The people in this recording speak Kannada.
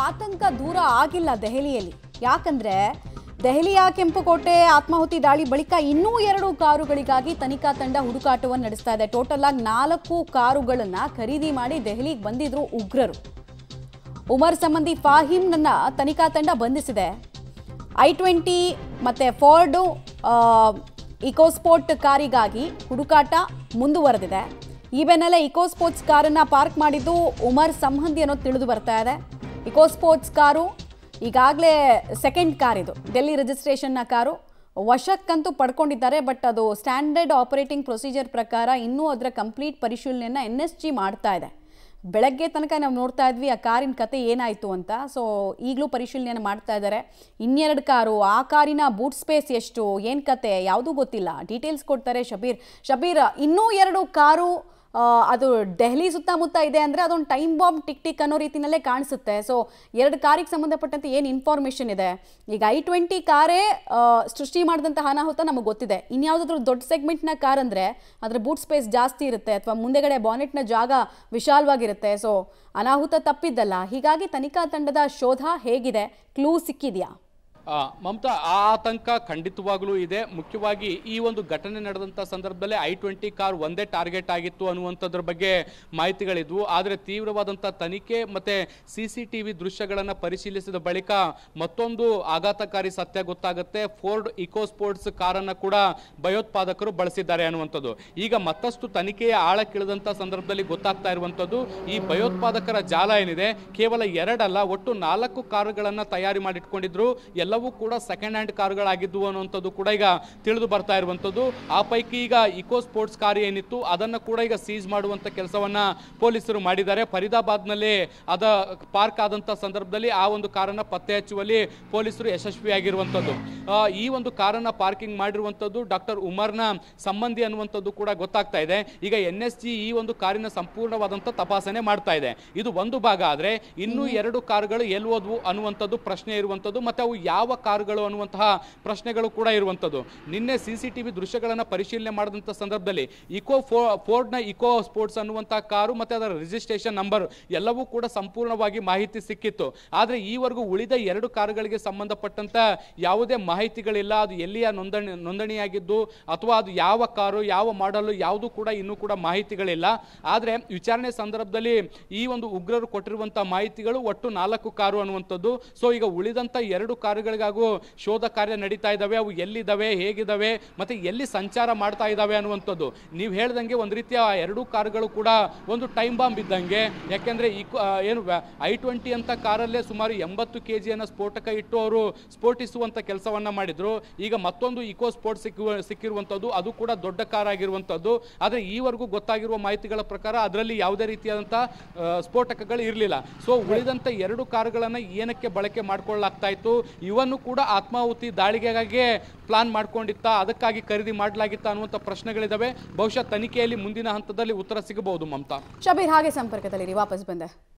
ಆತಂಕ ದೂರ ಆಗಿಲ್ಲ ದೆಹಲಿಯಲ್ಲಿ. ಯಾಕಂದ್ರೆ ದೆಹಲಿಯ ಕೆಂಪುಕೋಟೆ ಆತ್ಮಾಹುತಿ ದಾಳಿ ಬಳಿಕ ಇನ್ನೂ 2 ಕಾರುಗಳಿಗಾಗಿ ತನಿಖಾ ತಂಡ ಹುಡುಕಾಟವನ್ನು ನಡೆಸ್ತಾ ಇದೆ. ಟೋಟಲ್ ಆಗಿ 4 ಕಾರುಗಳನ್ನ ಖರೀದಿ ಮಾಡಿ ದೆಹಲಿಗೆ ಬಂದಿದ್ರು ಉಗ್ರರು. ಉಮರ್ ಸಂಬಂಧಿ ಫಾಹಿಮ್ನನ್ನ ತನಿಖಾ ತಂಡ ಬಂಧಿಸಿದೆ. i20 ಮತ್ತೆ ಫೋರ್ಡ್ ಇಕೋಸ್ಪೋರ್ಟ್ ಕಾರಿಗಾಗಿ ಹುಡುಕಾಟ ಮುಂದುವರೆದಿದೆ. ಈ ಬೆನ್ನಲ್ಲೇ ಇಕೋಸ್ಪೋರ್ಟ್ಸ್ ಕಾರನ್ನ ಪಾರ್ಕ್ ಮಾಡಿದ್ದು ಉಮರ್ ಸಂಬಂಧಿ ಅನ್ನೋದು ತಿಳಿದು ಬರ್ತಾ ಇದೆ. ಇಕೋಸ್ಪೋರ್ಟ್ಸ್ ಕಾರು ಈಗಾಗಲೇ ಸೆಕೆಂಡ್ ಕಾರ್, ಇದು ಡೆಲ್ಲಿ ರಿಜಿಸ್ಟ್ರೇಷನ್ನ ಕಾರು. ವಶಕ್ಕಂತೂ ಪಡ್ಕೊಂಡಿದ್ದಾರೆ. ಬಟ್ ಅದು ಸ್ಟ್ಯಾಂಡರ್ಡ್ ಆಪರೇಟಿಂಗ್ ಪ್ರೊಸೀಜರ್ ಪ್ರಕಾರ ಇನ್ನೂ ಅದರ ಕಂಪ್ಲೀಟ್ ಪರಿಶೀಲನೆಯನ್ನು NSG ಮಾಡ್ತಾ ಇದೆ. ಬೆಳಗ್ಗೆ ತನಕ ನಾವು ನೋಡ್ತಾ ಇದ್ವಿ ಆ ಕಾರಿನ ಕತೆ ಏನಾಯಿತು ಅಂತ. ಸೊ ಈಗಲೂ ಪರಿಶೀಲನೆಯನ್ನು ಮಾಡ್ತಾ ಇದ್ದಾರೆ. 2 ಕಾರು, ಆ ಕಾರಿನ ಬೂಟ್ ಸ್ಪೇಸ್ ಎಷ್ಟು, ಏನು ಕತೆ ಯಾವುದೂ ಗೊತ್ತಿಲ್ಲ. ಡೀಟೇಲ್ಸ್ ಕೊಡ್ತಾರೆ ಶಬೀರ್. ಇನ್ನೂ 2 ಕಾರು ಅದು ದೆಹಲಿ ಸುತ್ತಮುತ್ತ ಇದೆ ಅಂದರೆ ಅದೊಂದು ಟೈಮ್ ಬಾಂಬ್ ಟಿಕ್ ಅನ್ನೋ ರೀತಿಯಲ್ಲೇ ಕಾಣಿಸುತ್ತೆ. ಸೊ 2 ಕಾರಿಗೆ ಸಂಬಂಧಪಟ್ಟಂತೆ ಏನು ಇನ್ಫಾರ್ಮೇಷನ್ ಇದೆ? ಈಗ i20 ಕಾರೇ ಸೃಷ್ಟಿ ಮಾಡಿದಂಥ ಅನಾಹುತ ನಮಗೆ ಗೊತ್ತಿದೆ. ಇನ್ಯಾವುದಾದ್ರೂ ದೊಡ್ಡ ಸೆಗ್ಮೆಂಟ್ನ ಕಾರ್ ಅಂದರೆ ಅದರ ಬೂಟ್ ಸ್ಪೇಸ್ ಜಾಸ್ತಿ ಇರುತ್ತೆ ಅಥವಾ ಮುಂದೆಗಡೆ ಬಾನೆಟ್ನ ಜಾಗ ವಿಶಾಲವಾಗಿರುತ್ತೆ. ಸೊ ಅನಾಹುತ ತಪ್ಪಿದ್ದಲ್ಲ. ಹೀಗಾಗಿ ತನಿಖಾ ತಂಡದ ಶೋಧ ಹೇಗಿದೆ? ಕ್ಲೂ ಸಿಕ್ಕಿದೆಯಾ? ಮಮತಾ, ಆ ಆತಂಕ ಖಂಡಿತವಾಗ್ಲೂ ಇದೆ. ಮುಖ್ಯವಾಗಿ ಈ ಒಂದು ಘಟನೆ ನಡೆದಂಥ ಸಂದರ್ಭದಲ್ಲಿ i20 ಕಾರ್ ಒಂದೇ ಟಾರ್ಗೆಟ್ ಆಗಿತ್ತು ಅನ್ನುವಂಥದ್ರ ಬಗ್ಗೆ ಮಾಹಿತಿಗಳಿದ್ವು. ಆದರೆ ತೀವ್ರವಾದಂಥ ತನಿಖೆ ಮತ್ತು CCTV ದೃಶ್ಯಗಳನ್ನು ಪರಿಶೀಲಿಸಿದ ಬಳಿಕ ಮತ್ತೊಂದು ಆಘಾತಕಾರಿ ಸತ್ಯ ಗೊತ್ತಾಗುತ್ತೆ. ಫೋರ್ಡ್ ಇಕೋಸ್ಪೋರ್ಟ್ಸ್ ಕಾರನ್ನು ಕೂಡ ಭಯೋತ್ಪಾದಕರು ಬಳಸಿದ್ದಾರೆ ಅನ್ನುವಂಥದ್ದು. ಈಗ ಮತ್ತಷ್ಟು ತನಿಖೆಯ ಆಳಕ್ಕಿಳಿದಂಥ ಸಂದರ್ಭದಲ್ಲಿ ಗೊತ್ತಾಗ್ತಾ ಇರುವಂಥದ್ದು ಈ ಭಯೋತ್ಪಾದಕರ ಜಾಲ ಏನಿದೆ ಕೇವಲ 2 ಅಲ್ಲ, ಒಟ್ಟು 4 ಕಾರುಗಳನ್ನು ತಯಾರಿ ಮಾಡಿಟ್ಕೊಂಡಿದ್ರು. ಎಲ್ಲವೂ ಕೂಡ ಸೆಕೆಂಡ್ ಹ್ಯಾಂಡ್ ಕಾರುಗಳಾಗಿದ್ದು ಅನ್ನುವಂಥದ್ದು ಕೂಡ ಈಗ ತಿಳಿದು ಬರ್ತಾ ಇರುವಂಥದ್ದು. ಆ ಪೈಕಿ ಈಗ ಇಕೋ ಸ್ಪೋರ್ಟ್ಸ್ ಕಾರ್ ಏನಿತ್ತು ಅದನ್ನು ಕೂಡ ಈಗ ಸೀಸ್ ಮಾಡುವಂಥ ಕೆಲಸವನ್ನ ಪೊಲೀಸರು ಮಾಡಿದ್ದಾರೆ. ಫರೀದಾಬಾದ್ನಲ್ಲಿ ಅದ ಪಾರ್ಕ್ ಆದಂಥ ಸಂದರ್ಭದಲ್ಲಿ ಆ ಒಂದು ಕಾರನ್ನು ಪತ್ತೆ ಹಚ್ಚುವಲ್ಲಿ ಪೊಲೀಸರು ಯಶಸ್ವಿಯಾಗಿರುವಂಥದ್ದು. ಈ ಒಂದು ಕಾರನ್ನು ಪಾರ್ಕಿಂಗ್ ಮಾಡಿರುವಂಥದ್ದು ಡಾಕ್ಟರ್ ಉಮರ್ನ ಸಂಬಂಧಿ ಅನ್ನುವಂಥದ್ದು ಕೂಡ ಗೊತ್ತಾಗ್ತಾ ಇದೆ. ಈಗ NSG ಈ ಒಂದು ಕಾರಿನ ಸಂಪೂರ್ಣವಾದಂಥ ತಪಾಸಣೆ ಮಾಡ್ತಾ ಇದೆ. ಇದು ಒಂದು ಭಾಗ. ಆದರೆ ಇನ್ನೂ 2 ಕಾರುಗಳು ಎಲ್ಲಿ ಹೋದ್ವು ಅನ್ನುವಂಥದ್ದು ಪ್ರಶ್ನೆ ಇರುವಂಥದ್ದು. ಮತ್ತೆ ಅವು ಯಾವ ಕಾರುಗಳು ಅನ್ನುವಂತಹ ಪ್ರಶ್ನೆಗಳು ಕೂಡ ಇರುವಂಥದ್ದು. ನಿನ್ನೆ CCTV ದೃಶ್ಯಗಳನ್ನು ಪರಿಶೀಲನೆ ಮಾಡಿದಂಥ ಸಂದರ್ಭದಲ್ಲಿ ಫೋರ್ಡ್ನ ಇಕೋ ಸ್ಪೋರ್ಟ್ಸ್ ಅನ್ನುವಂತಹ ಕಾರು ಮತ್ತು ಅದರ ರಿಜಿಸ್ಟ್ರೇಷನ್ ನಂಬರ್ ಎಲ್ಲವೂ ಕೂಡ ಸಂಪೂರ್ಣವಾಗಿ ಮಾಹಿತಿ ಸಿಕ್ಕಿತ್ತು. ಆದರೆ ಈವರೆಗೂ ಉಳಿದ 2 ಕಾರುಗಳಿಗೆ ಸಂಬಂಧಪಟ್ಟಂತ ಯಾವುದೇ ಮಾಹಿತಿಗಳಿಲ್ಲ. ಅದು ಎಲ್ಲಿಯ ನೋಂದಣಿಯಾಗಿದ್ದು ಅಥವಾ ಅದು ಯಾವ ಕಾರು, ಯಾವ ಮಾಡಲು ಯಾವುದು ಕೂಡ ಇನ್ನೂ ಕೂಡ ಮಾಹಿತಿಗಳಿಲ್ಲ. ಆದರೆ ವಿಚಾರಣೆ ಸಂದರ್ಭದಲ್ಲಿ ಈ ಒಂದು ಉಗ್ರರು ಕೊಟ್ಟಿರುವಂತಹ ಮಾಹಿತಿಗಳು ಒಟ್ಟು 4 ಕಾರು ಅನ್ನುವಂಥದ್ದು. ಸೊ ಈಗ ಉಳಿದಂತ 2 ಕಾರುಗಳಿಗಾಗೂ ಶೋಧ ಕಾರ್ಯ ನಡೀತಾ ಇದ್ದಾವೆ. ಅವು ಎಲ್ಲಿದ್ದಾವೆ, ಹೇಗಿದ್ದಾವೆ, ಮತ್ತೆ ಎಲ್ಲಿ ಸಂಚಾರ ಮಾಡ್ತಾ ಇದ್ದಾವೆ ಅನ್ನುವಂಥದ್ದು. ನೀವು ಹೇಳ್ದಂಗೆ ಒಂದು ರೀತಿಯ 2 ಕಾರುಗಳು ಕೂಡ ಒಂದು ಟೈಮ್ ಬಾಂಬ್ ಇದ್ದಂಗೆ. ಯಾಕೆಂದ್ರೆ ಏನು i20 ಅಂತ ಕಾರಲ್ಲೇ ಸುಮಾರು 80 kg ಸ್ಫೋಟಕ ಇಟ್ಟು ಅವರು ಸ್ಫೋಟಿಸುವಂತ ಕೆಲಸವನ್ನ ಮಾಡಿದ್ರು. ಈಗ ಮತ್ತೊಂದು ಇಕೋ ಸ್ಪೋರ್ಟ್ಸ್ ಸಿಕ್ಕಿರುವಂಥದ್ದು, ಅದು ಕೂಡ ದೊಡ್ಡ ಕಾರ್ ಆಗಿರುವಂಥದ್ದು. ಆದರೆ ಈವರೆಗೂ ಗೊತ್ತಾಗಿರುವ ಮಾಹಿತಿಗಳ ಪ್ರಕಾರ ಅದರಲ್ಲಿ ಯಾವುದೇ ರೀತಿಯಾದಂಥ ಸ್ಫೋಟಕಗಳು ಇರಲಿಲ್ಲ. ಸೊ ಉಳಿದಂಥ 2 ಕಾರುಗಳನ್ನು ಏನಕ್ಕೆ ಬಳಕೆ ಮಾಡ್ಕೊಳ್ಳಲಾಗ್ತಾ ಇತ್ತು? ಇವನ್ನು ಕೂಡ ಆತ್ಮಾಹುತಿ ದಾಳಿಗೆಗಾಗಿ ಪ್ಲಾನ್ ಮಾಡ್ಕೊಂಡಿತ್ತ, ಅದಕ್ಕಾಗಿ ಖರೀದಿ ಮಾಡಲಾಗಿತ್ತ ಅನ್ನುವಂಥ ಪ್ರಶ್ನೆಗಳಿದಾವೆ. ಬಹುಶಃ ತನಿಖೆಯಲ್ಲಿ ಮುಂದಿನ ಹಂತದಲ್ಲಿ ಉತ್ತರ ಸಿಗಬಹುದು. ಮಮತಾ, ಶಬೀರ್ ಹಾಗೆ ಸಂಪರ್ಕದಲ್ಲಿ ವಾಪಸ್ ಬಂದೆ.